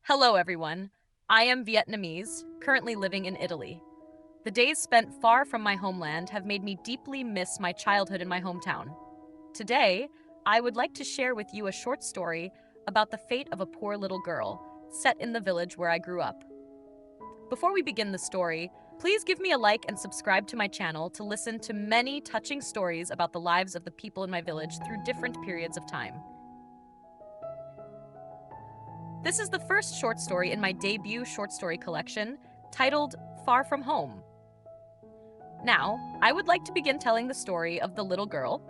Hello, everyone. I am Vietnamese, currently living in Italy. The days spent far from my homeland have made me deeply miss my childhood in my hometown. Today, I would like to share with you a short story about the fate of a poor little girl set in the village where I grew up. Before we begin the story, please give me a like and subscribe to my channel to listen to many touching stories about the lives of the people in my village through different periods of time. This is the first short story in my debut short story collection, titled Far From Home. Now, I would like to begin telling the story of the little girl.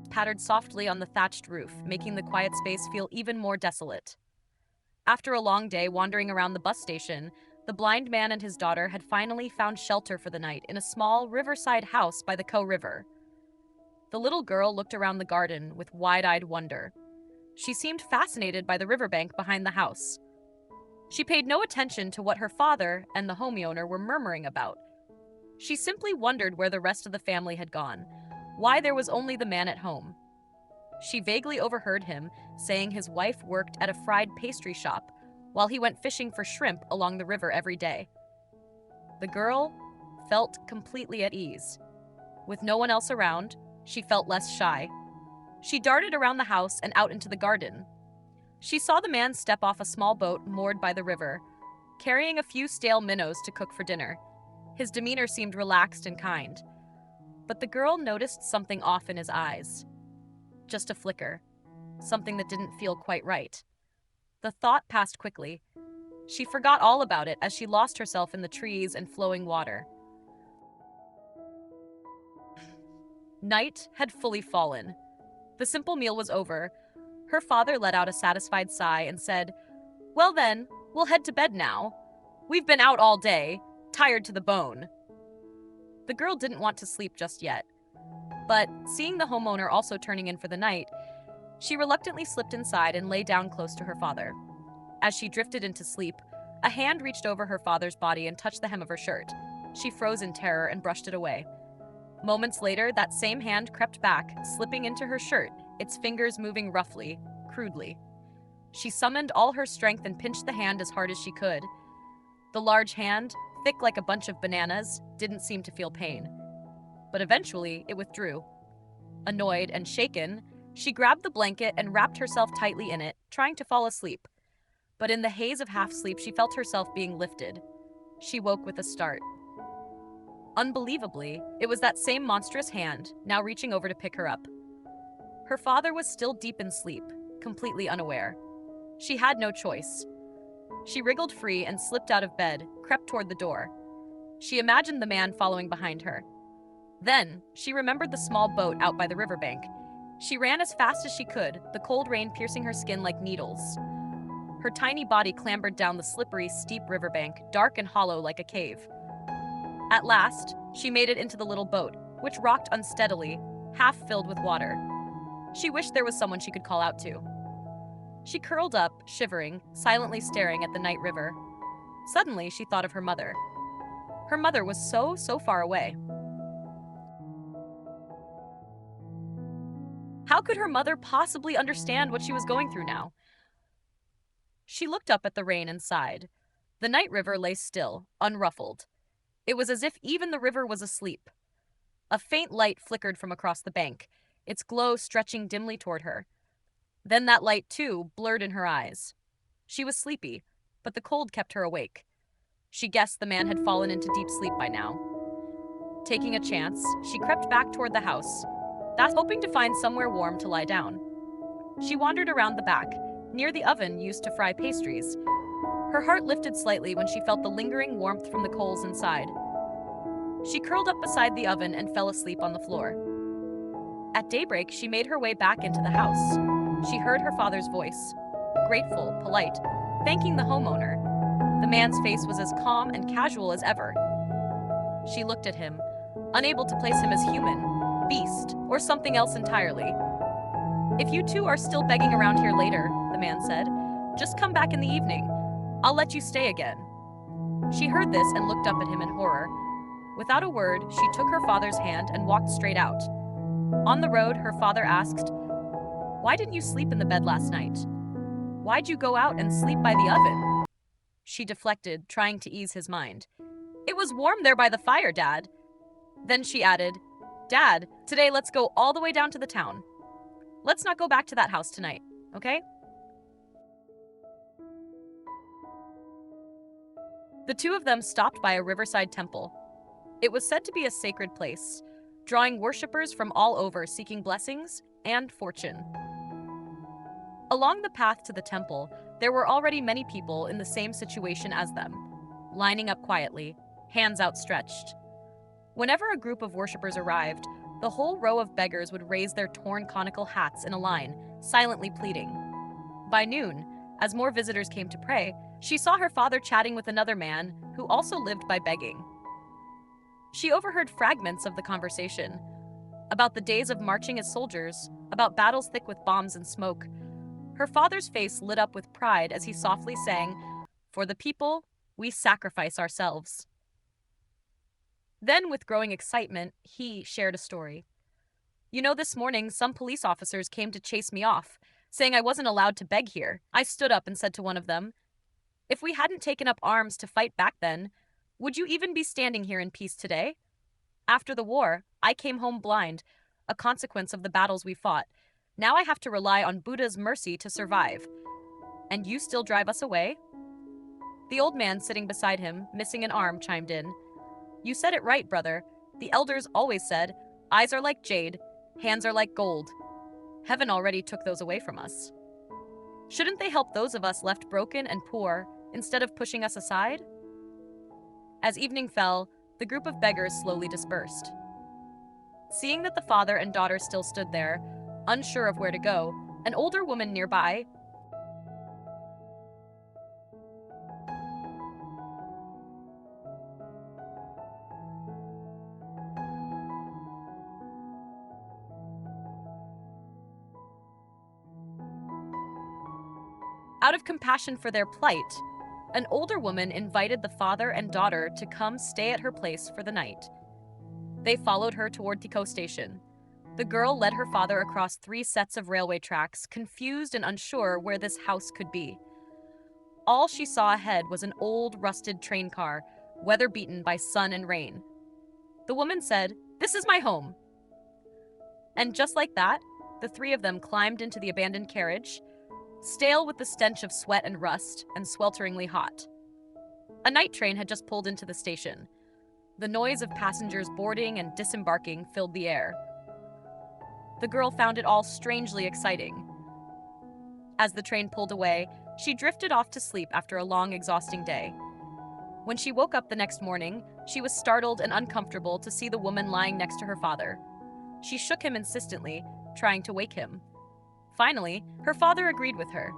Pattered softly on the thatched roof, making the quiet space feel even more desolate. After a long day wandering around the bus station, the blind man and his daughter had finally found shelter for the night in a small riverside house by the Co River. The little girl looked around the garden with wide-eyed wonder. She seemed fascinated by the riverbank behind the house. She paid no attention to what her father and the homeowner were murmuring about. She simply wondered where the rest of the family had gone, why there was only the man at home. She vaguely overheard him saying his wife worked at a fried pastry shop while he went fishing for shrimp along the river every day. The girl felt completely at ease. With no one else around, she felt less shy. She darted around the house and out into the garden. She saw the man step off a small boat moored by the river, carrying a few stale minnows to cook for dinner. His demeanor seemed relaxed and kind. But the girl noticed something off in his eyes. Just a flicker. Something that didn't feel quite right. The thought passed quickly. She forgot all about it as she lost herself in the trees and flowing water. Night had fully fallen. The simple meal was over. Her father let out a satisfied sigh and said, "Well then, we'll head to bed now. We've been out all day, tired to the bone." The girl didn't want to sleep just yet. But seeing the homeowner also turning in for the night, she reluctantly slipped inside and lay down close to her father. As she drifted into sleep, a hand reached over her father's body and touched the hem of her shirt. She froze in terror and brushed it away. Moments later, that same hand crept back, slipping into her shirt, its fingers moving roughly, crudely. She summoned all her strength and pinched the hand as hard as she could. The large hand, thick like a bunch of bananas, didn't seem to feel pain. But eventually, it withdrew. Annoyed and shaken, she grabbed the blanket and wrapped herself tightly in it, trying to fall asleep. But in the haze of half-sleep, she felt herself being lifted. She woke with a start. Unbelievably, it was that same monstrous hand, now reaching over to pick her up. Her father was still deep in sleep, completely unaware. She had no choice. She wriggled free and slipped out of bed, crept toward the door. She imagined the man following behind her. Then, she remembered the small boat out by the riverbank. She ran as fast as she could, the cold rain piercing her skin like needles. Her tiny body clambered down the slippery, steep riverbank, dark and hollow like a cave. At last, she made it into the little boat, which rocked unsteadily, half filled with water. She wished there was someone she could call out to. She curled up, shivering, silently staring at the night river. Suddenly, she thought of her mother. Her mother was so far away. How could her mother possibly understand what she was going through now? She looked up at the rain and sighed. The night river lay still, unruffled. It was as if even the river was asleep. A faint light flickered from across the bank, its glow stretching dimly toward her. Then that light, too, blurred in her eyes. She was sleepy, but the cold kept her awake. She guessed the man had fallen into deep sleep by now. Taking a chance, she crept back toward the house, hoping to find somewhere warm to lie down. She wandered around the back, near the oven used to fry pastries. Her heart lifted slightly when she felt the lingering warmth from the coals inside. She curled up beside the oven and fell asleep on the floor. At daybreak, she made her way back into the house. She heard her father's voice, grateful, polite, thanking the homeowner. The man's face was as calm and casual as ever. She looked at him, unable to place him as human, beast, or something else entirely. "If you two are still begging around here later," the man said. "Just come back in the evening. I'll let you stay again." She heard this and looked up at him in horror. Without a word, she took her father's hand and walked straight out. On the road, her father asked, "Why didn't you sleep in the bed last night? Why'd you go out and sleep by the oven?" She deflected, trying to ease his mind. "It was warm there by the fire, Dad." Then she added, "Dad, today let's go all the way down to the town. Let's not go back to that house tonight, okay?" The two of them stopped by a riverside temple. It was said to be a sacred place, drawing worshippers from all over seeking blessings and fortune. Along the path to the temple, there were already many people in the same situation as them, lining up quietly, hands outstretched. Whenever a group of worshippers arrived, the whole row of beggars would raise their torn conical hats in a line, silently pleading. By noon, as more visitors came to pray, she saw her father chatting with another man who also lived by begging. She overheard fragments of the conversation about the days of marching as soldiers, about battles thick with bombs and smoke. Her father's face lit up with pride as he softly sang, "For the people, we sacrifice ourselves." Then, with growing excitement, he shared a story. "You know, this morning, some police officers came to chase me off, saying I wasn't allowed to beg here. I stood up and said to one of them, 'If we hadn't taken up arms to fight back then, would you even be standing here in peace today? After the war, I came home blind, a consequence of the battles we fought. Now I have to rely on Buddha's mercy to survive. And you still drive us away?' The old man sitting beside him, missing an arm, chimed in. "You said it right, brother. The elders always said, 'Eyes are like jade, hands are like gold.' Heaven already took those away from us. Shouldn't they help those of us left broken and poor instead of pushing us aside?" As evening fell, the group of beggars slowly dispersed. Seeing that the father and daughter still stood there, unsure of where to go, an older woman nearby out of compassion for their plight, an older woman invited the father and daughter to come stay at her place for the night. They followed her toward Tico station. The girl led her father across 3 sets of railway tracks, confused and unsure where this house could be. All she saw ahead was an old, rusted train car, weather-beaten by sun and rain. The woman said, "This is my home." And just like that, the 3 of them climbed into the abandoned carriage, stale with the stench of sweat and rust, and swelteringly hot. A night train had just pulled into the station. The noise of passengers boarding and disembarking filled the air. The girl found it all strangely exciting. As the train pulled away, she drifted off to sleep after a long, exhausting day. When she woke up the next morning, she was startled and uncomfortable to see the woman lying next to her father. She shook him insistently, trying to wake him. Finally, her father agreed with her.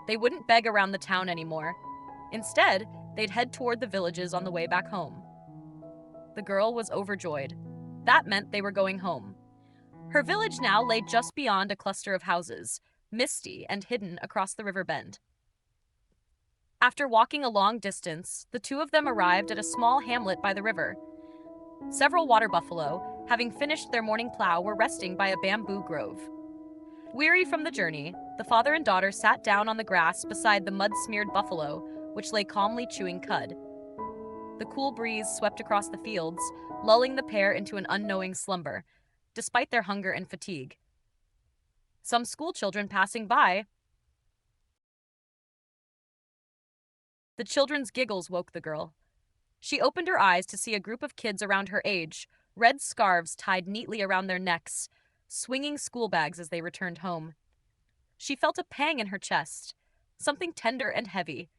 They wouldn't beg around the town anymore. Instead, they'd head toward the villages on the way back home. The girl was overjoyed. That meant they were going home. Her village now lay just beyond a cluster of houses, misty and hidden across the river bend. After walking a long distance, the 2 of them arrived at a small hamlet by the river. Several water buffalo, having finished their morning plow, were resting by a bamboo grove. Weary from the journey, the father and daughter sat down on the grass beside the mud-smeared buffalo, which lay calmly chewing cud. The cool breeze swept across the fields, lulling the pair into an unknowing slumber, despite their hunger and fatigue. Some schoolchildren passing by. The children's giggles woke the girl. She opened her eyes to see a group of kids around her age, red scarves tied neatly around their necks, swinging school bags as they returned home. She felt a pang in her chest, something tender and heavy.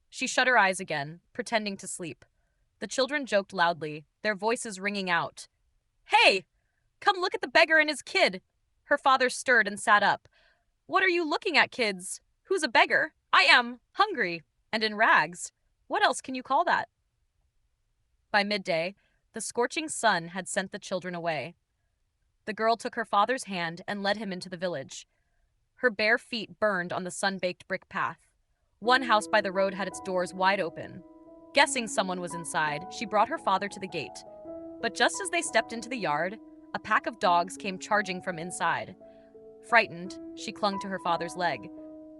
She shut her eyes again, pretending to sleep. The children joked loudly, their voices ringing out. "Hey! Come look at the beggar and his kid!" Her father stirred and sat up. "What are you looking at, kids? Who's a beggar? I am hungry and in rags. What else can you call that?" By midday, the scorching sun had sent the children away. The girl took her father's hand and led him into the village. Her bare feet burned on the sun-baked brick path. One house by the road had its doors wide open. Guessing someone was inside, she brought her father to the gate. But just as they stepped into the yard, a pack of dogs came charging from inside. Frightened, she clung to her father's leg.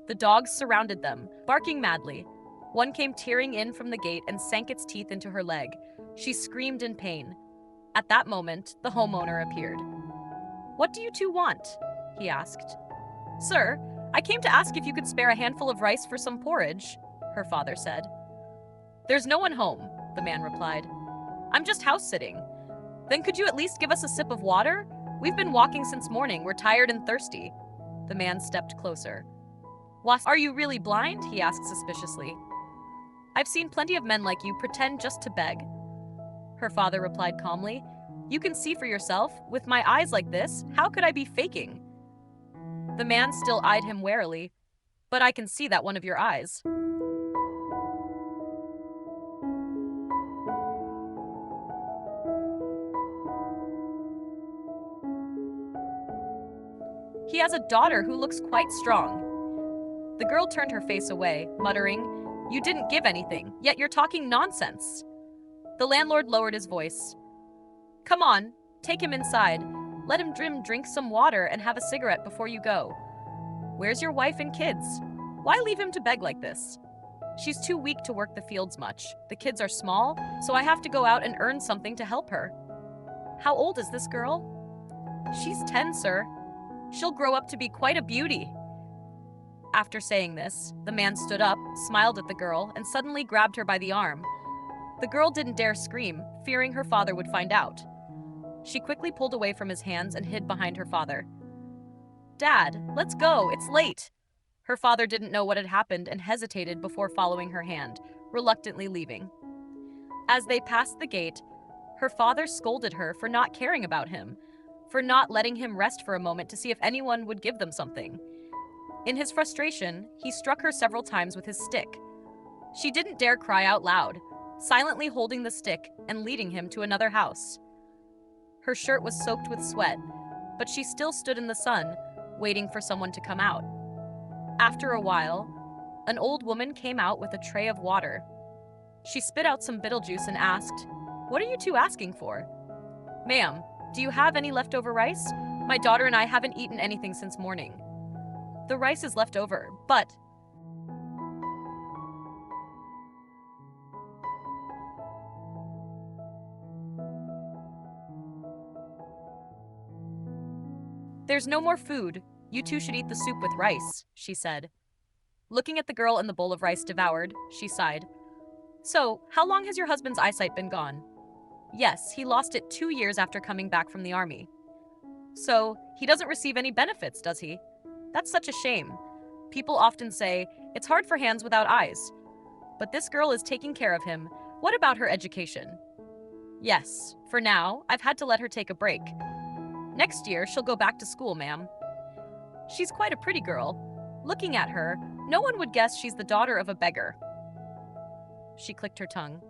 The dogs surrounded them, barking madly. One came tearing in from the gate and sank its teeth into her leg. She screamed in pain. At that moment, the homeowner appeared. "What do you two want?" he asked. "Sir, I came to ask if you could spare a handful of rice for some porridge," her father said. "There's no one home," the man replied. "I'm just house-sitting." "Then could you at least give us a sip of water? We've been walking since morning. We're tired and thirsty." The man stepped closer. "Are you really blind?" he asked suspiciously. "I've seen plenty of men like you pretend just to beg." Her father replied calmly. "You can see for yourself. With my eyes like this, how could I be faking?" The man still eyed him warily. "But I can see that one of your eyes." "He has a daughter who looks quite strong." The girl turned her face away, muttering, "You didn't give anything, yet you're talking nonsense." The landlord lowered his voice. "Come on, take him inside. Let him drink some water and have a cigarette before you go. Where's your wife and kids? Why leave him to beg like this? She's too weak to work the fields much. The kids are small, so I have to go out and earn something to help her." "How old is this girl?" "She's 10, sir. She'll grow up to be quite a beauty." After saying this, the man stood up, smiled at the girl, and suddenly grabbed her by the arm. The girl didn't dare scream, fearing her father would find out. She quickly pulled away from his hands and hid behind her father. "Dad, let's go, it's late." Her father didn't know what had happened and hesitated before following her hand, reluctantly leaving. As they passed the gate, her father scolded her for not caring about him, for not letting him rest for a moment to see if anyone would give them something. In his frustration, he struck her several times with his stick. She didn't dare cry out loud, silently holding the stick and leading him to another house. Her shirt was soaked with sweat, but she still stood in the sun, waiting for someone to come out. After a while, an old woman came out with a tray of water. She spit out some Beetlejuice and asked, "What are you two asking for?" "Ma'am, do you have any leftover rice? My daughter and I haven't eaten anything since morning." "The rice is left over, but..." "There's no more food. You two should eat the soup with rice," she said. Looking at the girl and the bowl of rice devoured, she sighed. "So, how long has your husband's eyesight been gone?" "Yes, he lost it 2 years after coming back from the army." "So, he doesn't receive any benefits, does he? That's such a shame. People often say, it's hard for hands without eyes. But this girl is taking care of him. What about her education?" "Yes, for now, I've had to let her take a break. Next year, she'll go back to school, ma'am." "She's quite a pretty girl. Looking at her, no one would guess she's the daughter of a beggar." She clicked her tongue.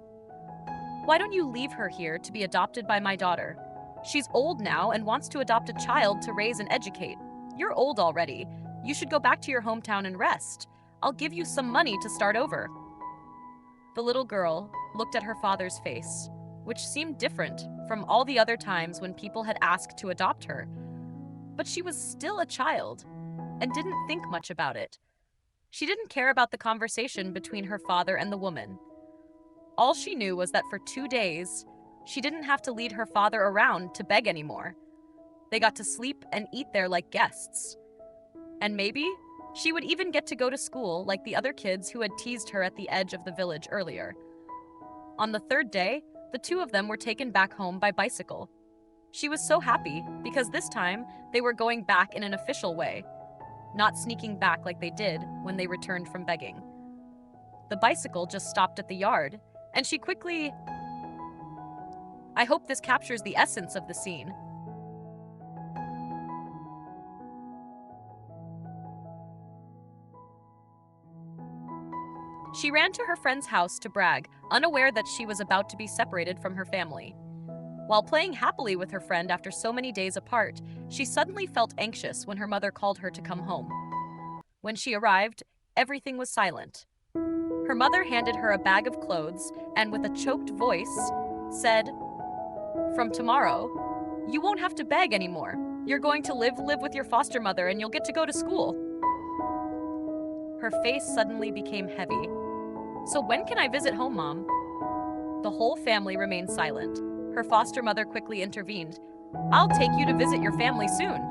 "Why don't you leave her here to be adopted by my daughter? She's old now and wants to adopt a child to raise and educate. You're old already. You should go back to your hometown and rest. I'll give you some money to start over." The little girl looked at her father's face, which seemed different from all the other times when people had asked to adopt her. But she was still a child and didn't think much about it. She didn't care about the conversation between her father and the woman. All she knew was that for 2 days, she didn't have to lead her father around to beg anymore. They got to sleep and eat there like guests. And maybe she would even get to go to school like the other kids who had teased her at the edge of the village earlier. On the 3rd day, the two of them were taken back home by bicycle. She was so happy because this time they were going back in an official way, not sneaking back like they did when they returned from begging. The bicycle just stopped at the yard, and she quickly... I hope this captures the essence of the scene. She ran to her friend's house to brag, unaware that she was about to be separated from her family. While playing happily with her friend after so many days apart, she suddenly felt anxious when her mother called her to come home. When she arrived, everything was silent. Her mother handed her a bag of clothes and, with a choked voice, said, "From tomorrow, you won't have to beg anymore. You're going to live with your foster mother and you'll get to go to school." Her face suddenly became heavy. "So when can I visit home, Mom?" The whole family remained silent. Her foster mother quickly intervened. "I'll take you to visit your family soon."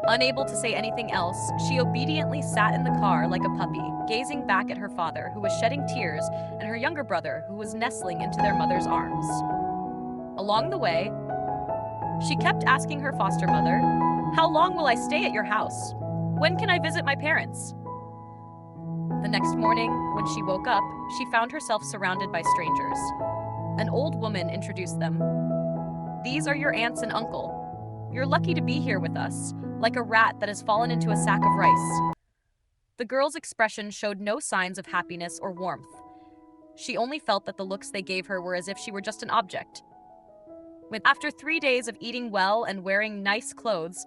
Unable to say anything else, she obediently sat in the car like a puppy, gazing back at her father, who was shedding tears, and her younger brother, who was nestling into their mother's arms. Along the way, she kept asking her foster mother, "How long will I stay at your house? When can I visit my parents?" The next morning, when she woke up, she found herself surrounded by strangers. An old woman introduced them. "These are your aunts and uncle. You're lucky to be here with us, like a rat that has fallen into a sack of rice." The girl's expression showed no signs of happiness or warmth. She only felt that the looks they gave her were as if she were just an object. After 3 days of eating well and wearing nice clothes,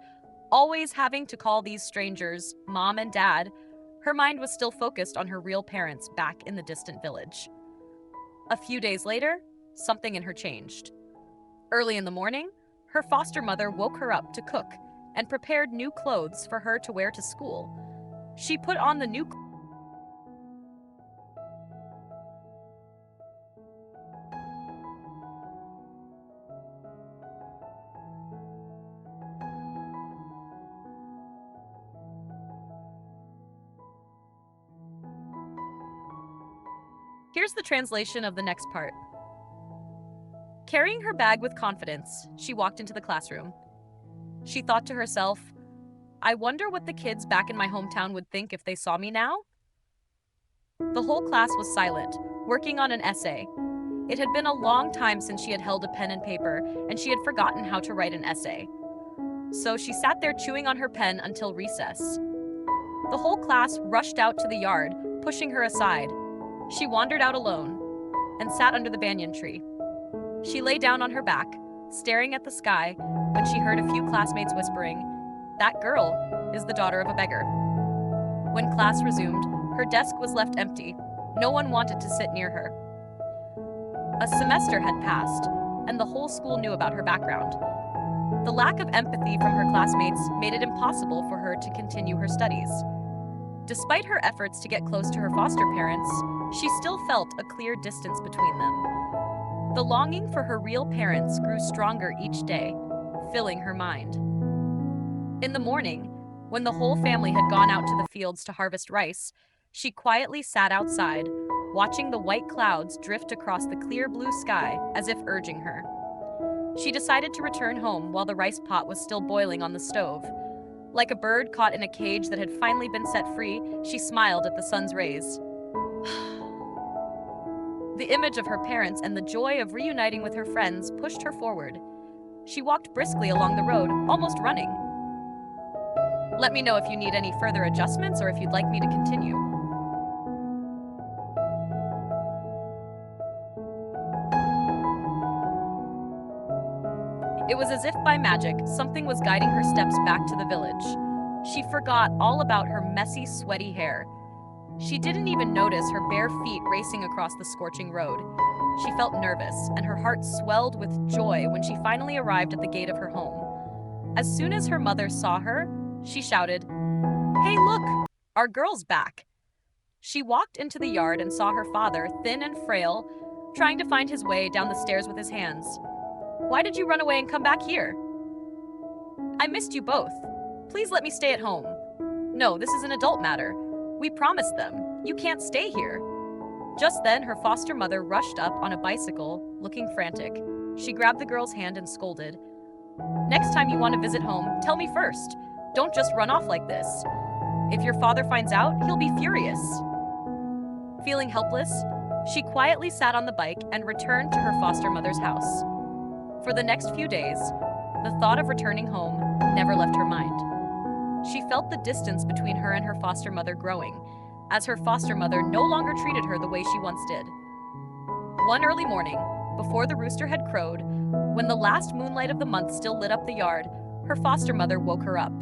always having to call these strangers Mom and Dad, her mind was still focused on her real parents back in the distant village. A few days later, something in her changed. Early in the morning, her foster mother woke her up to cook and prepared new clothes for her to wear to school. She put on the new Here's the translation of the next part. Carrying her bag with confidence, she walked into the classroom. She thought to herself, "I wonder what the kids back in my hometown would think if they saw me now?" The whole class was silent, working on an essay. It had been a long time since she had held a pen and paper, and she had forgotten how to write an essay. So she sat there chewing on her pen until recess. The whole class rushed out to the yard, pushing her aside. She wandered out alone and sat under the banyan tree. She lay down on her back, staring at the sky, when she heard a few classmates whispering, "That girl is the daughter of a beggar." When class resumed, her desk was left empty. No one wanted to sit near her. A semester had passed, and the whole school knew about her background. The lack of empathy from her classmates made it impossible for her to continue her studies. Despite her efforts to get close to her foster parents, she still felt a clear distance between them. The longing for her real parents grew stronger each day, filling her mind. In the morning, when the whole family had gone out to the fields to harvest rice, she quietly sat outside, watching the white clouds drift across the clear blue sky as if urging her. She decided to return home while the rice pot was still boiling on the stove. Like a bird caught in a cage that had finally been set free, she smiled at the sun's rays. The image of her parents and the joy of reuniting with her friends pushed her forward. She walked briskly along the road, almost running. Let me know if you need any further adjustments or if you'd like me to continue. It was as if by magic, something was guiding her steps back to the village. She forgot all about her messy, sweaty hair. She didn't even notice her bare feet racing across the scorching road. She felt nervous, and her heart swelled with joy when she finally arrived at the gate of her home. As soon as her mother saw her, she shouted, "Hey, look! Our girl's back!" She walked into the yard and saw her father, thin and frail, trying to find his way down the stairs with his hands. "Why did you run away and come back here?" "I missed you both. Please let me stay at home." "No, this is an adult matter. We promised them. You can't stay here." Just then, her foster mother rushed up on a bicycle, looking frantic. She grabbed the girl's hand and scolded, "Next time you want to visit home, tell me first. Don't just run off like this. If your father finds out, he'll be furious." Feeling helpless, she quietly sat on the bike and returned to her foster mother's house. For the next few days, the thought of returning home never left her mind. She felt the distance between her and her foster mother growing, as her foster mother no longer treated her the way she once did. One early morning, before the rooster had crowed, when the last moonlight of the month still lit up the yard, her foster mother woke her up.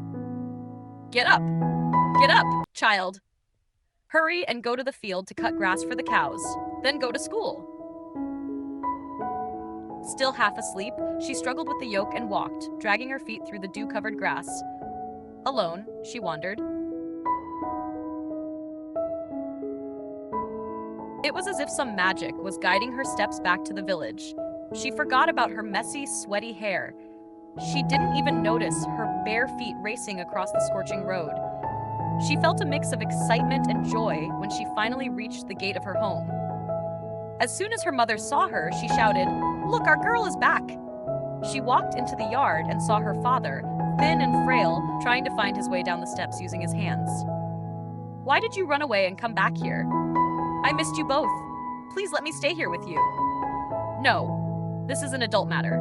"Get up! Get up, child. Hurry and go to the field to cut grass for the cows. Then go to school. Still half asleep, she struggled with the yoke and walked, dragging her feet through the dew-covered grass. Alone, she wandered. It was as if some magic was guiding her steps back to the village. She forgot about her messy, sweaty hair. She didn't even notice her bare feet racing across the scorching road. She felt a mix of excitement and joy when she finally reached the gate of her home. As soon as her mother saw her, she shouted, "Look, our girl is back!" She walked into the yard and saw her father, thin and frail, trying to find his way down the steps using his hands. "Why did you run away and come back here? I missed you both. Please let me stay here with you." "No, this is an adult matter.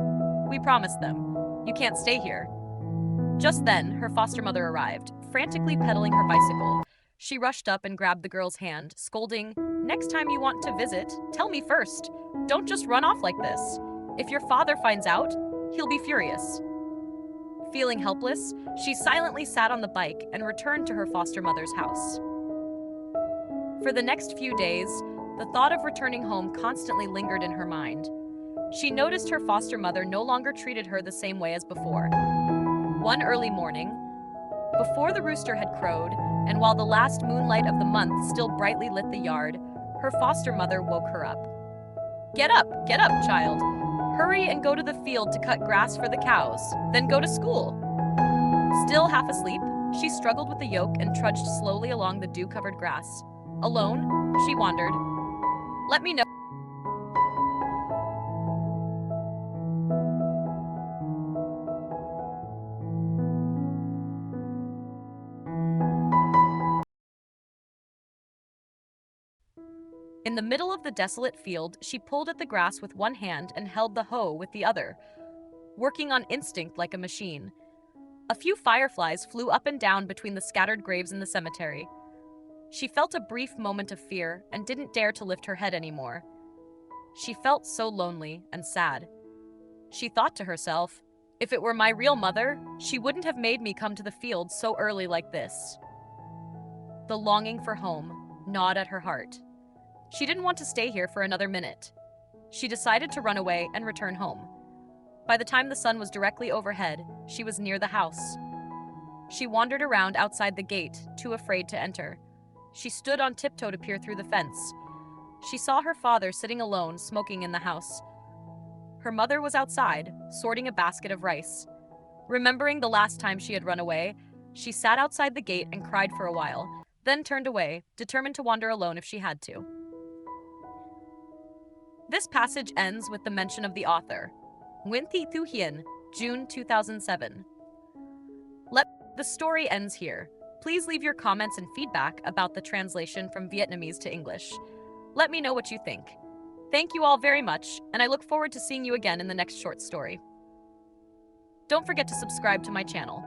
We promised them. You can't stay here." Just then, her foster mother arrived, frantically pedaling her bicycle. She rushed up and grabbed the girl's hand, scolding, "Next time you want to visit, tell me first. Don't just run off like this. If your father finds out, he'll be furious." Feeling helpless, she silently sat on the bike and returned to her foster mother's house. For the next few days, the thought of returning home constantly lingered in her mind. She noticed her foster mother no longer treated her the same way as before. One early morning, before the rooster had crowed, and while the last moonlight of the month still brightly lit the yard, her foster mother woke her up. Get up, child. Hurry and go to the field to cut grass for the cows. Then go to school." Still half asleep, she struggled with the yoke and trudged slowly along the dew-covered grass. Alone, she wandered. "Let me know." In the middle of the desolate field, she pulled at the grass with one hand and held the hoe with the other, working on instinct like a machine. A few fireflies flew up and down between the scattered graves in the cemetery. She felt a brief moment of fear and didn't dare to lift her head anymore. She felt so lonely and sad. She thought to herself, if it were my real mother, she wouldn't have made me come to the field so early like this. The longing for home gnawed at her heart. She didn't want to stay here for another minute. She decided to run away and return home. By the time the sun was directly overhead, she was near the house. She wandered around outside the gate, too afraid to enter. She stood on tiptoe to peer through the fence. She saw her father sitting alone, smoking in the house. Her mother was outside, sorting a basket of rice. Remembering the last time she had run away, she sat outside the gate and cried for a while, then turned away, determined to wander alone if she had to. This passage ends with the mention of the author, ntthxanha, June 2007. The story ends here. Please leave your comments and feedback about the translation from Vietnamese to English. Let me know what you think. Thank you all very much, and I look forward to seeing you again in the next short story. Don't forget to subscribe to my channel.